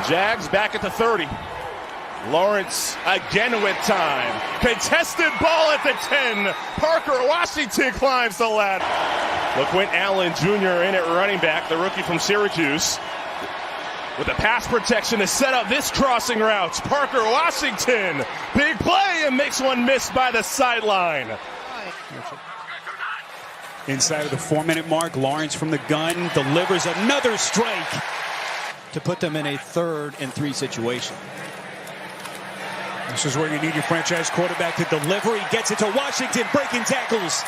Jags back at the 30. Lawrence again with time. Contested ball at the 10. Parker Washington climbs the ladder. LaQuint Allen Jr. in at running back, the rookie from Syracuse. With the pass protection to set up this crossing route. Parker Washington, big play, and makes one miss by the sideline. Inside of the 4-minute mark, Lawrence from the gun delivers another strike to put them in a 3rd and 3 situation. This is where you need your franchise quarterback to deliver. He gets it to Washington, breaking tackles.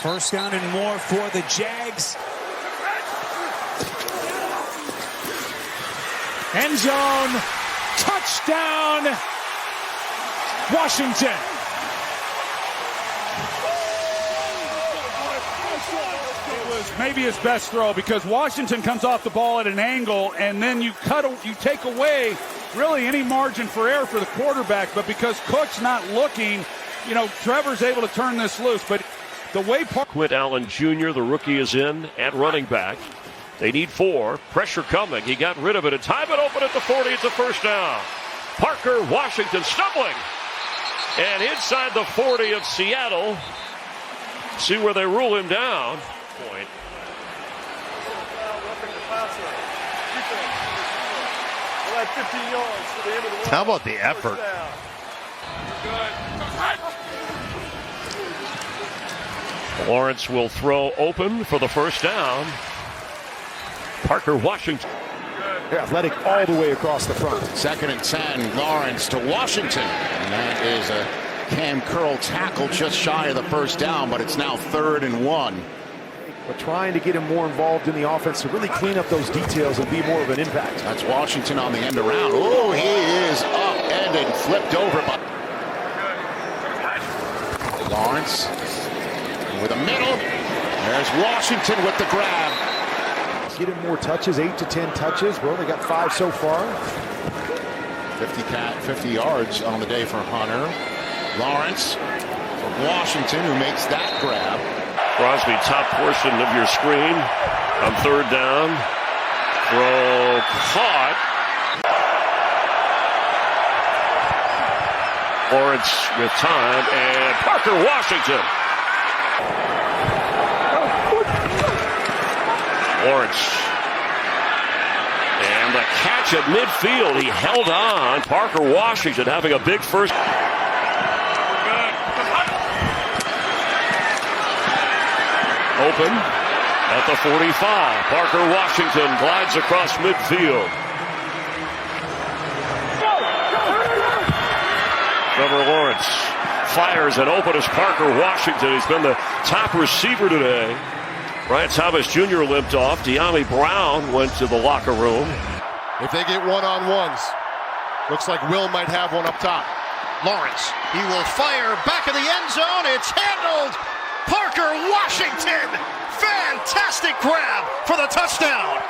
First down and more for the Jags. End zone, touchdown, Washington. It was maybe his best throw because Washington comes off the ball at an angle, and then you take away really any margin for error for the quarterback. But because Cook's not looking, Trevor's able to turn this loose. But the way Quint Allen Jr., the rookie, is in at running back. They need 4. Pressure coming. He got rid of it. A time it open at the 40. It's a first down. Parker Washington stumbling. And inside the 40 of Seattle. See where they rule him down. Point. How about the effort? Lawrence will throw open for the first down. Parker Washington. Athletic all the way across the front. 2nd and 10, Lawrence to Washington. And that is a Cam Curl tackle just shy of the first down, but it's now 3rd and 1. But trying to get him more involved in the offense to really clean up those details and be more of an impact. That's Washington on the end around. Oh, he is upended, flipped over by Lawrence with a middle. There's Washington with the grab. Get him more touches, 8 to 10 touches. We're only got 5 so far. 50 yards on the day for Hunter. Lawrence from Washington, who makes that grab. Crosby, top portion of your screen on 3rd down. Throw caught. Lawrence with time, and Parker Washington. Lawrence. And the catch at midfield. He held on. Parker Washington having a big first. Open at the 45. Parker Washington glides across midfield. Trevor Lawrence fires and open as Parker Washington. He's been the top receiver today. Brian Thomas Jr. limped off. De'Ami Brown went to the locker room. If they get one-on-ones, looks like Will might have one up top. Lawrence, he will fire back of the end zone. It's handled. Parker Washington, fantastic grab for the touchdown.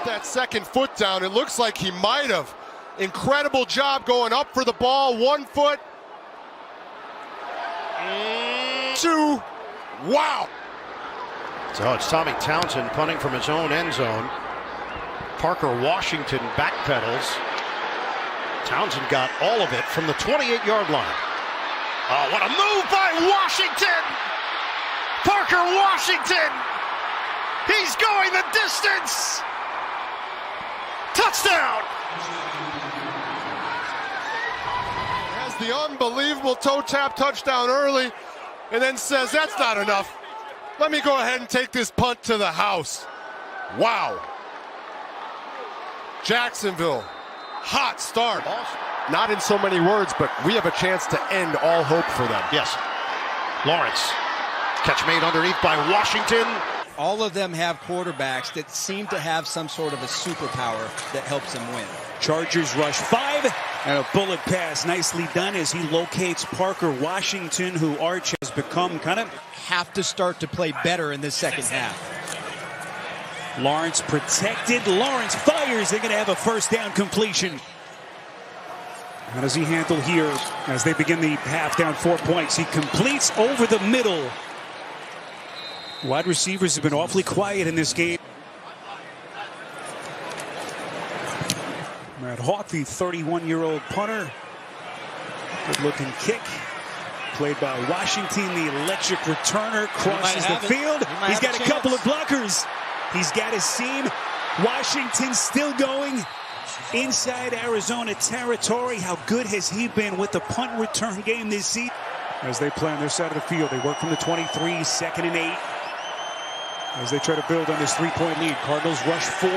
That 2nd foot down, it looks like he might have. Incredible job going up for the ball. 1 foot. 2. Wow. So it's Tommy Townsend punting from his own end zone. Parker Washington backpedals. Townsend got all of it from the 28-yard line. Oh, what a move by Washington! Parker Washington! He's going the distance! Touchdown! Has the unbelievable toe tap touchdown early, and then says, that's not enough. Let me go ahead and take this punt to the house. Wow. Jacksonville, hot start. Not in so many words, but we have a chance to end all hope for them. Yes. Lawrence. Catch made underneath by Washington. All of them have quarterbacks that seem to have some sort of a superpower that helps them win. Chargers rush 5 and a bullet pass nicely done as he locates Parker Washington, who Arch has become kind of have to start to play better in this second half. Lawrence protected. Lawrence fires. They're going to have a first down completion. How does he handle here as they begin the half down 4 points? He completes over the middle. Wide receivers have been awfully quiet in this game. Matt Hawk, the 31-year-old punter. Good-looking kick. Played by Washington, the electric returner, crosses the field. He's got a couple of blockers. He's got his seam. Washington still going inside Arizona territory. How good has he been with the punt return game this season? As they play on their side of the field, they work from the 23, 2nd and 8. As they try to build on this 3-point lead, Cardinals rush 4.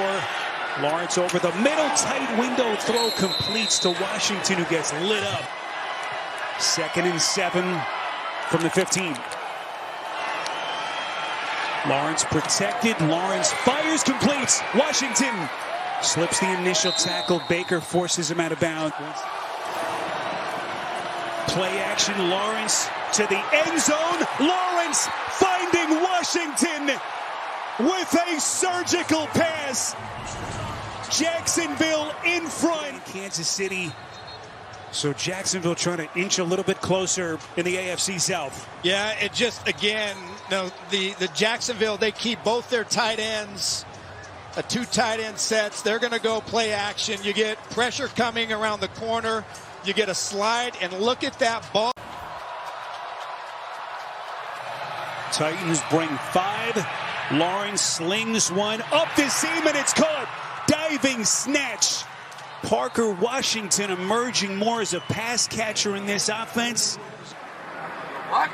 Lawrence over the middle, tight window throw completes to Washington, who gets lit up. 2nd and 7 from the 15. Lawrence protected. Lawrence fires, completes. Washington slips the initial tackle. Baker forces him out of bounds. Play action. Lawrence to the end zone. Lawrence finding Washington with a surgical pass. Jacksonville in front. Kansas City. So Jacksonville trying to inch a little bit closer in the AFC South. Yeah, it just, again, the Jacksonville, they keep both their tight ends, 2 tight end sets. They're going to go play action. You get pressure coming around the corner. You get a slide, and look at that ball. Titans bring 5. Lawrence slings one up the seam, and it's caught. Diving snatch. Parker Washington emerging more as a pass catcher in this offense. On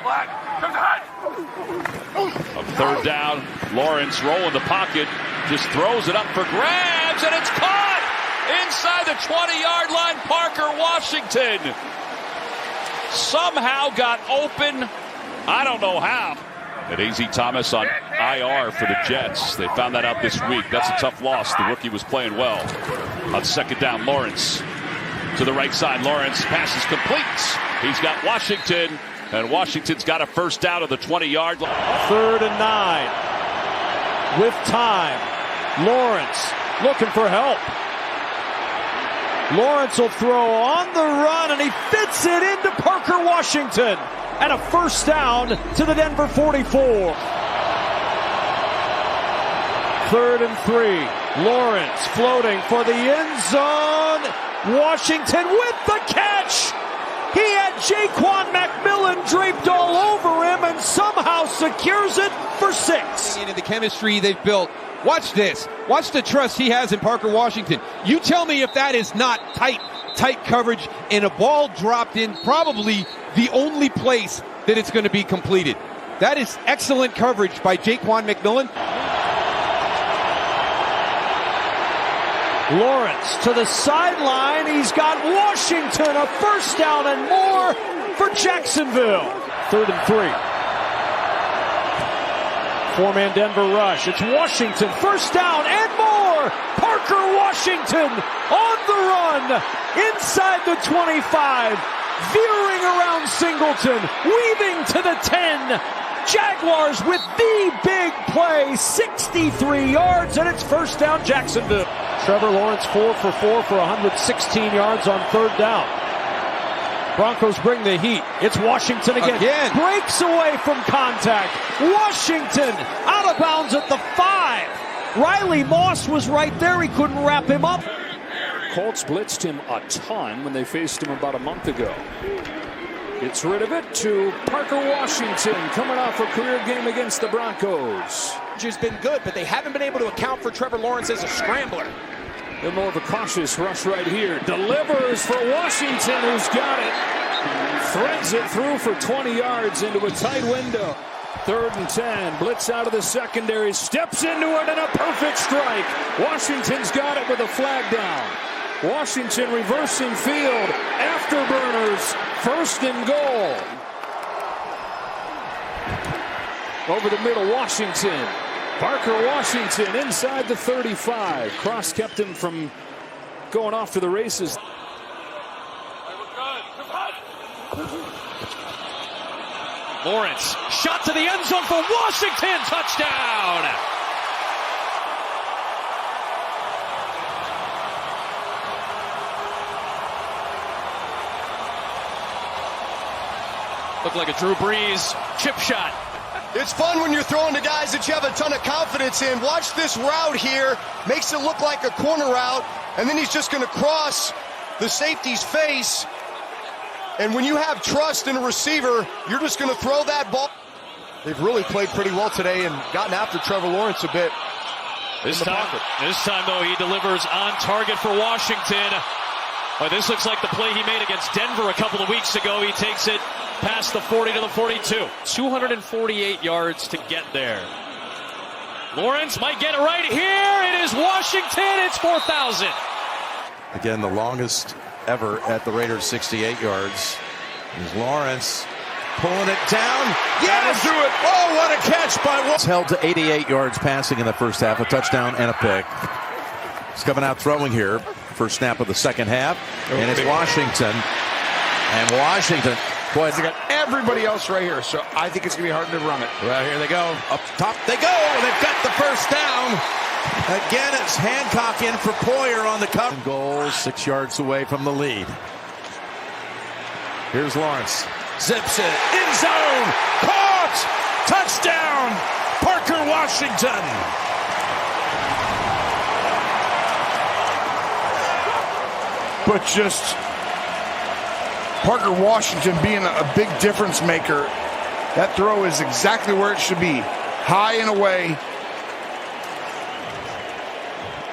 3rd down, Lawrence rolling the pocket, just throws it up for grabs, and it's caught inside the 20-yard line. Parker Washington somehow got open. I don't know how. And A.Z. Thomas on IR for the Jets. They found that out this week. That's a tough loss. The rookie was playing well. On 2nd down, Lawrence to the right side. Lawrence passes complete. He's got Washington, and Washington's got a 1st down of the 20-yard line. 3rd and 9. With time. Lawrence looking for help. Lawrence will throw on the run, and he fits it into Parker Washington. And a 1st down to the Denver 44. 3rd and 3. Lawrence floating for the end zone. Washington with the catch. He had Jaquan McMillan draped all over him and somehow secures it for 6. Into the chemistry they've built. Watch this. Watch the trust he has in Parker Washington. You tell me if that is not tight coverage and a ball dropped in probably the only place that it's going to be completed. That is excellent coverage by Jaquan McMillan. Lawrence to the sideline. He's got Washington, a 1st down and more for Jacksonville. 3rd and 3. 4-man Denver rush. It's Washington, 1st down and more. Parker Washington on the run inside the 25. Veering around Singleton, weaving to the 10. Jaguars with the big play, 63 yards, and it's 1st down Jacksonville. Trevor Lawrence 4 for 4 for 116 yards on 3rd down. Broncos bring the heat. It's Washington again. Breaks away from contact. Washington out of bounds at the 5. Riley Moss was right there. He couldn't wrap him up. Colts blitzed him a ton when they faced him about a month ago. Gets rid of it to Parker Washington, coming off a career game against the Broncos. Has been good, but they haven't been able to account for Trevor Lawrence as a scrambler. A more of a cautious rush right here. Delivers for Washington, who's got it. Threads it through for 20 yards into a tight window. 3rd and 10. Blitz out of the secondary. Steps into it and a perfect strike. Washington's got it with a flag down. Washington reversing field. Afterburners. 1st and goal. Over the middle, Washington. Parker Washington inside the 35. Cross kept him from going off to the races. Lawrence, shot to the end zone for Washington. Touchdown. Looked like a Drew Brees chip shot. It's fun when you're throwing to guys that you have a ton of confidence in. Watch this route here. Makes it look like a corner route, and then he's just going to cross the safety's face. And when you have trust in a receiver, you're just going to throw that ball. They've really played pretty well today and gotten after Trevor Lawrence a bit. This time, though, he delivers on target for Washington. But this looks like the play he made against Denver a couple of weeks ago. He takes it past the 40 to the 42. 248 yards to get there. Lawrence might get it right here. It is Washington. It's 4,000. Again, the longest ever at the Raiders, 68 yards. Is Lawrence pulling it down. Yes! Do it. Oh, what a catch by Lawrence. Held to 88 yards passing in the first half, a touchdown and a pick. He's coming out throwing here. First snap of the second half. And it's Washington. And Washington. Boy, they got everybody else right here, so I think it's going to be hard to run it. Well, here they go. Up top they go. They've got the first down. Again, it's Hancock in for Poyer on the cover. Goal 6 yards away from the lead. Here's Lawrence. Zips it. In zone. Caught. Touchdown. Parker Washington. But just Parker Washington being a big difference maker. That throw is exactly where it should be. High and away.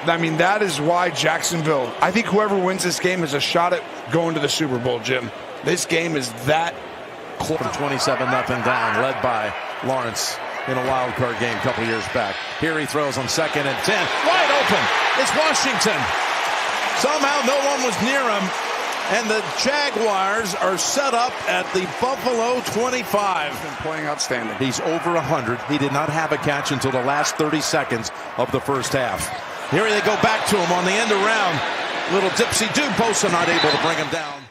I mean, that is why Jacksonville, I think whoever wins this game has a shot at going to the Super Bowl, Jim. This game is that close. 27-0 down, led by Lawrence in a wild card game a couple years back. Here he throws on 2nd and 10. Wide open. It's Washington. Somehow no one was near him. And the Jaguars are set up at the Buffalo 25. He's been playing outstanding. He's over 100. He did not have a catch until the last 30 seconds of the first half. Here they go back to him on the end around. Little dipsy-do. Bosa not able to bring him down.